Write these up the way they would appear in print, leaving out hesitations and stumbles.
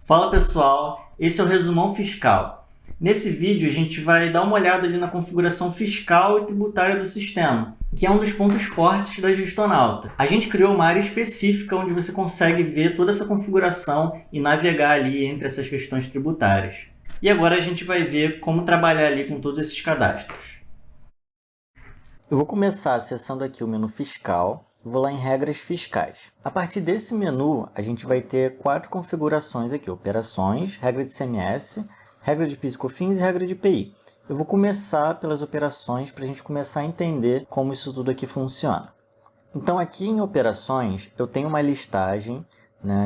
Fala pessoal, esse é o Resumão Fiscal. Nesse vídeo a gente vai dar uma olhada ali na configuração fiscal e tributária do sistema, que é um dos pontos fortes da Gestonauta. A gente criou uma área específica onde você consegue ver toda essa configuração e navegar ali entre essas questões tributárias. E agora a gente vai ver como trabalhar ali com todos esses cadastros. Eu vou começar acessando aqui o menu Fiscal. Vou lá em Regras Fiscais. A partir desse menu, a gente vai ter 4 configurações aqui. Operações, regra de ICMS, regra de PIS e COFINS e regra de IPI. Eu vou começar pelas operações para a gente começar a entender como isso tudo aqui funciona. Então, aqui em operações, eu tenho uma listagem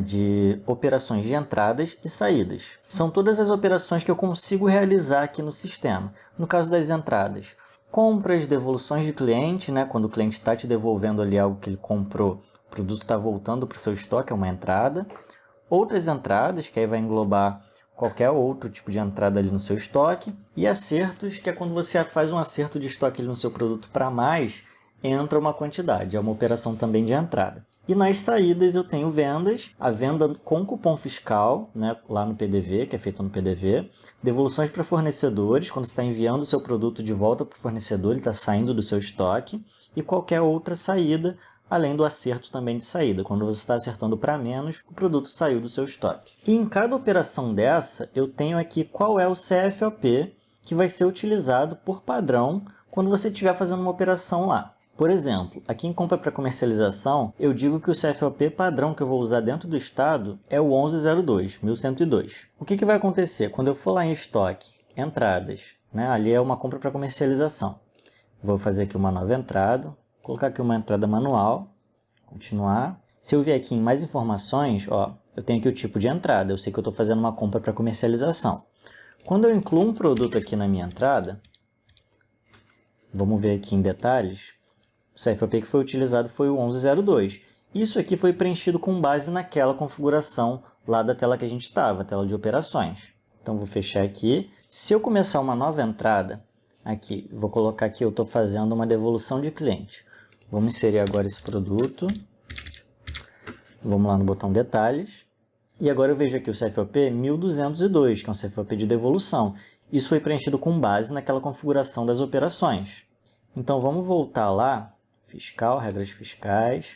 de operações de entradas e saídas. São todas as operações que eu consigo realizar aqui no sistema. No caso das entradas, compras, devoluções de cliente, quando o cliente está te devolvendo ali algo que ele comprou, o produto está voltando para o seu estoque, é uma entrada. Outras entradas, que aí vai englobar qualquer outro tipo de entrada ali no seu estoque. E acertos, que é quando você faz um acerto de estoque ali no seu produto para mais, entra uma quantidade, é uma operação também de entrada. E nas saídas eu tenho vendas, a venda com cupom fiscal, lá no PDV, que é feita no PDV, devoluções para fornecedores, quando você está enviando o seu produto de volta para o fornecedor, ele está saindo do seu estoque, e qualquer outra saída, além do acerto também de saída, quando você está acertando para menos, o produto saiu do seu estoque. E em cada operação dessa, eu tenho aqui qual é o CFOP que vai ser utilizado por padrão quando você estiver fazendo uma operação lá. Por exemplo, aqui em compra para comercialização, eu digo que o CFOP padrão que eu vou usar dentro do estado é o 1102, 1102. O que vai acontecer? Quando eu for lá em estoque, entradas, ali é uma compra para comercialização. Vou fazer aqui uma nova entrada, colocar aqui uma entrada manual, continuar. Se eu vier aqui em mais informações, eu tenho aqui o tipo de entrada, eu sei que eu estou fazendo uma compra para comercialização. Quando eu incluo um produto aqui na minha entrada, vamos ver aqui em detalhes, o CFOP que foi utilizado foi o 1102. Isso aqui foi preenchido com base naquela configuração lá da tela que a gente estava, a tela de operações. Então, vou fechar aqui. Se eu começar uma nova entrada, aqui, vou colocar aqui, eu estou fazendo uma devolução de cliente. Vamos inserir agora esse produto. Vamos lá no botão detalhes. E agora eu vejo aqui o CFOP 1202, que é um CFOP de devolução. Isso foi preenchido com base naquela configuração das operações. Então, vamos voltar lá. Fiscal, regras fiscais,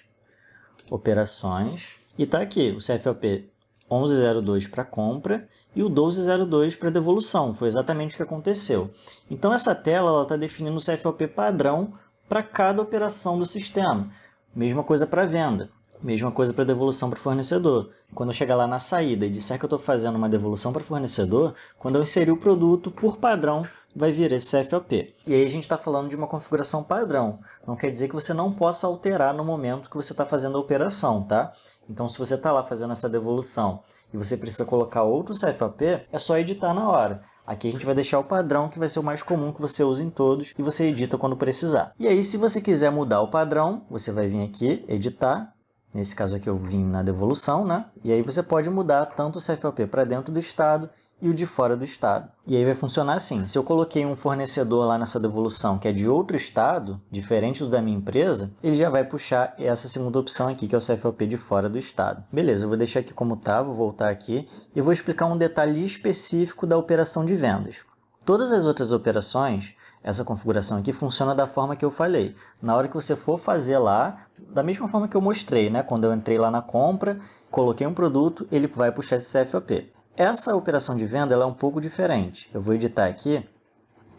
operações. E está aqui o CFOP 1102 para compra e o 1202 para devolução. Foi exatamente o que aconteceu. Então, essa tela está definindo o CFOP padrão para cada operação do sistema. Mesma coisa para venda. Mesma coisa para devolução para o fornecedor. Quando eu chegar lá na saída e disser que eu estou fazendo uma devolução para o fornecedor, quando eu inserir o produto, por padrão, vai vir esse CFOP. E aí a gente está falando de uma configuração padrão. Não quer dizer que você não possa alterar no momento que você está fazendo a operação, tá? Então, se você está lá fazendo essa devolução e você precisa colocar outro CFOP, é só editar na hora. Aqui a gente vai deixar o padrão, que vai ser o mais comum que você usa em todos, e você edita quando precisar. E aí, se você quiser mudar o padrão, você vai vir aqui, editar. Nesse caso aqui eu vim na devolução, E aí você pode mudar tanto o CFOP para dentro do estado e o de fora do estado. E aí vai funcionar assim. Se eu coloquei um fornecedor lá nessa devolução que é de outro estado, diferente do da minha empresa, ele já vai puxar essa segunda opção aqui, que é o CFOP de fora do estado. Beleza, eu vou deixar aqui como está, vou voltar aqui e vou explicar um detalhe específico da operação de vendas. Todas as outras operações, essa configuração aqui funciona da forma que eu falei. Na hora que você for fazer lá, da mesma forma que eu mostrei, Quando eu entrei lá na compra, coloquei um produto, ele vai puxar esse CFOP. Essa operação de venda ela é um pouco diferente. Eu vou editar aqui.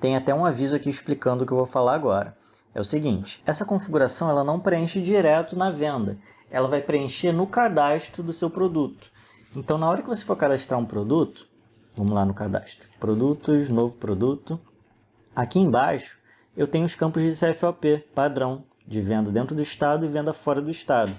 Tem até um aviso aqui explicando o que eu vou falar agora. É o seguinte, essa configuração ela não preenche direto na venda. Ela vai preencher no cadastro do seu produto. Então, na hora que você for cadastrar um produto, vamos lá no cadastro. Produtos, novo produto. Aqui embaixo, eu tenho os campos de CFOP padrão, de venda dentro do estado e venda fora do estado.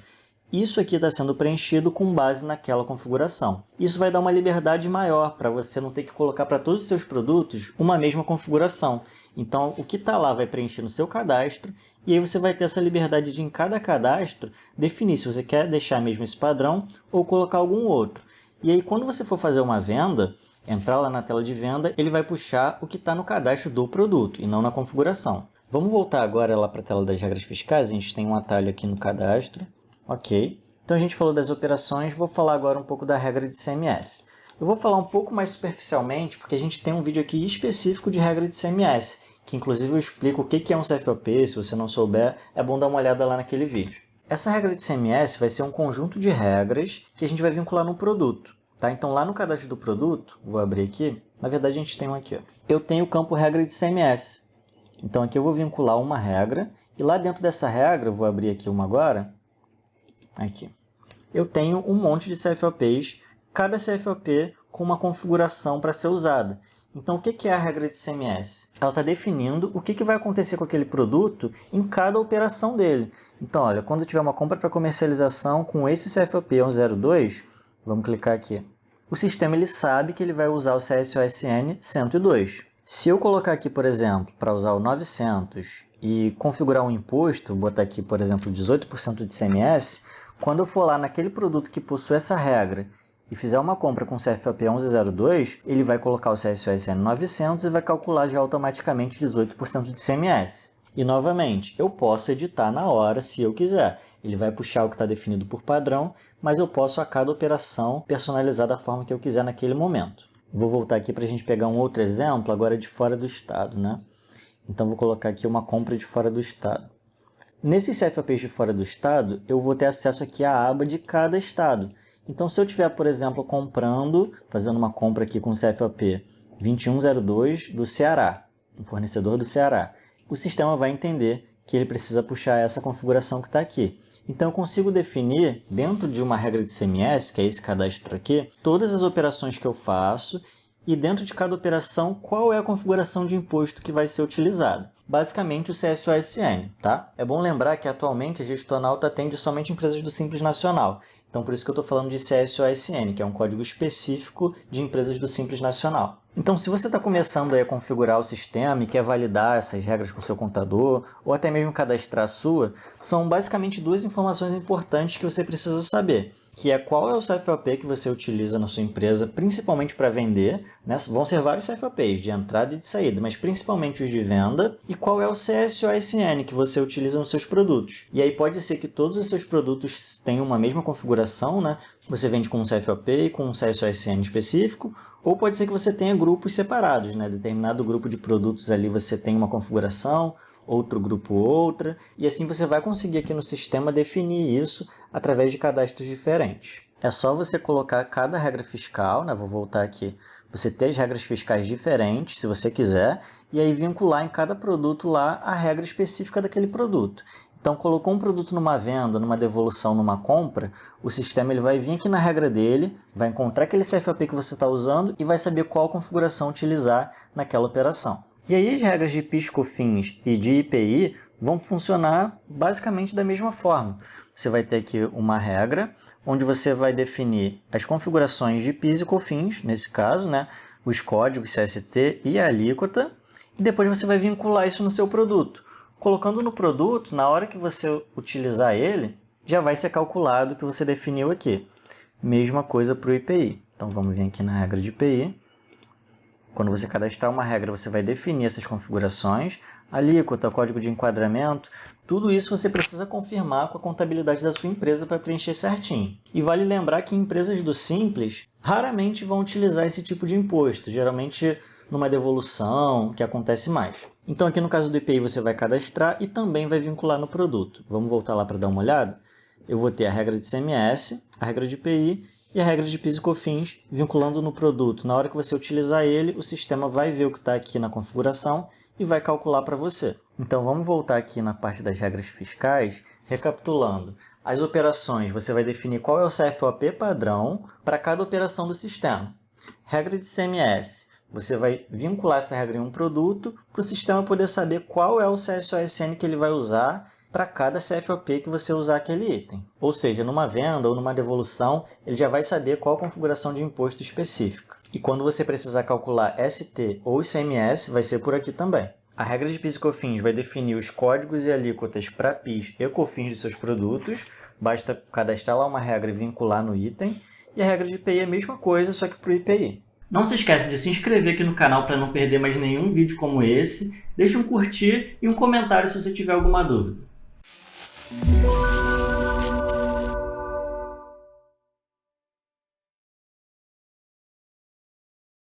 Isso aqui está sendo preenchido com base naquela configuração. Isso vai dar uma liberdade maior para você não ter que colocar para todos os seus produtos uma mesma configuração. Então, o que está lá vai preencher no seu cadastro e aí você vai ter essa liberdade de, em cada cadastro, definir se você quer deixar mesmo esse padrão ou colocar algum outro. E aí, quando você for fazer uma venda, entrar lá na tela de venda, ele vai puxar o que está no cadastro do produto e não na configuração. Vamos voltar agora lá para a tela das regras fiscais. A gente tem um atalho aqui no cadastro. Ok. Então, a gente falou das operações, vou falar agora um pouco da regra de ICMS. Eu vou falar um pouco mais superficialmente, porque a gente tem um vídeo aqui específico de regra de CMS, que inclusive eu explico o que é um CFOP, se você não souber, é bom dar uma olhada lá naquele vídeo. Essa regra de CMS vai ser um conjunto de regras que a gente vai vincular no produto. Tá? Então, lá no cadastro do produto, vou abrir aqui, na verdade a gente tem um aqui. Ó. Eu tenho o campo regra de CMS. Então, aqui eu vou vincular uma regra, e lá dentro dessa regra, vou abrir aqui uma agora, aqui. Eu tenho um monte de CFOPs, cada CFOP com uma configuração para ser usada. Então, o que é a regra de CMS? Ela está definindo o que vai acontecer com aquele produto em cada operação dele. Então, olha, quando tiver uma compra para comercialização com esse CFOP 102, vamos clicar aqui. O sistema ele sabe que ele vai usar o CSOSN 102. Se eu colocar aqui, por exemplo, para usar o 900 e configurar um imposto, botar aqui, por exemplo, 18% de CMS, quando eu for lá naquele produto que possui essa regra e fizer uma compra com CFOP 1102, ele vai colocar o CSOSN 900 e vai calcular já automaticamente 18% de CMS. E, novamente, eu posso editar na hora se eu quiser. Ele vai puxar o que está definido por padrão, mas eu posso a cada operação personalizar da forma que eu quiser naquele momento. Vou voltar aqui para a gente pegar um outro exemplo, agora de fora do estado, né? Então, vou colocar aqui uma compra de fora do estado. Nesses CFOPs de fora do estado, eu vou ter acesso aqui à aba de cada estado. Então, se eu estiver, por exemplo, fazendo uma compra aqui com o CFOP 2102 do Ceará, um fornecedor do Ceará, o sistema vai entender que ele precisa puxar essa configuração que está aqui. Então, eu consigo definir, dentro de uma regra de CMS, que é esse cadastro aqui, todas as operações que eu faço e dentro de cada operação, qual é a configuração de imposto que vai ser utilizada. Basicamente, o CSOSN, tá? É bom lembrar que, atualmente, a Gestonauta atende somente empresas do Simples Nacional. Então, por isso que eu estou falando de CSOSN, que é um código específico de empresas do Simples Nacional. Então, se você está começando aí a configurar o sistema e quer validar essas regras com o seu contador, ou até mesmo cadastrar a sua, são basicamente duas informações importantes que você precisa saber, que é qual é o CFOP que você utiliza na sua empresa, principalmente para vender, né? Vão ser vários CFOPs, de entrada e de saída, mas principalmente os de venda, e qual é o CSOSN que você utiliza nos seus produtos. E aí pode ser que todos os seus produtos tenham uma mesma configuração, né? Você vende com um CFOP e com um CSOSN específico, ou pode ser que você tenha grupos separados, né? Determinado grupo de produtos ali você tem uma configuração, outro grupo outra, e assim você vai conseguir aqui no sistema definir isso através de cadastros diferentes. É só você colocar cada regra fiscal, né? Vou voltar aqui, você ter as regras fiscais diferentes, se você quiser, e aí vincular em cada produto lá a regra específica daquele produto. Então, colocou um produto numa venda, numa devolução, numa compra, o sistema ele vai vir aqui na regra dele, vai encontrar aquele CFOP que você está usando e vai saber qual configuração utilizar naquela operação. E aí as regras de PIS, COFINS e de IPI vão funcionar basicamente da mesma forma. Você vai ter aqui uma regra, onde você vai definir as configurações de PIS e COFINS, nesse caso, né, os códigos CST e a alíquota, e depois você vai vincular isso no seu produto. Colocando no produto, na hora que você utilizar ele, já vai ser calculado o que você definiu aqui. Mesma coisa para o IPI. Então, vamos vir aqui na regra de IPI. Quando você cadastrar uma regra, você vai definir essas configurações, alíquota, código de enquadramento, tudo isso você precisa confirmar com a contabilidade da sua empresa para preencher certinho. E vale lembrar que empresas do Simples raramente vão utilizar esse tipo de imposto, geralmente numa devolução, que acontece mais. Então, aqui no caso do IPI, você vai cadastrar e também vai vincular no produto. Vamos voltar lá para dar uma olhada? Eu vou ter a regra de CMS, a regra de IPI e a regra de PIS e COFINS vinculando no produto. Na hora que você utilizar ele, o sistema vai ver o que está aqui na configuração e vai calcular para você. Então, vamos voltar aqui na parte das regras fiscais, recapitulando. As operações, você vai definir qual é o CFOP padrão para cada operação do sistema. Regra de CMS. Você vai vincular essa regra em um produto para o sistema poder saber qual é o CSOSN que ele vai usar para cada CFOP que você usar aquele item. Ou seja, numa venda ou numa devolução, ele já vai saber qual a configuração de imposto específica. E quando você precisar calcular ST ou ICMS, vai ser por aqui também. A regra de PIS e COFINS vai definir os códigos e alíquotas para PIS e COFINS de seus produtos. Basta cadastrar lá uma regra e vincular no item. E a regra de IPI é a mesma coisa, só que para o IPI. Não se esqueça de se inscrever aqui no canal para não perder mais nenhum vídeo como esse. Deixe um curtir e um comentário se você tiver alguma dúvida.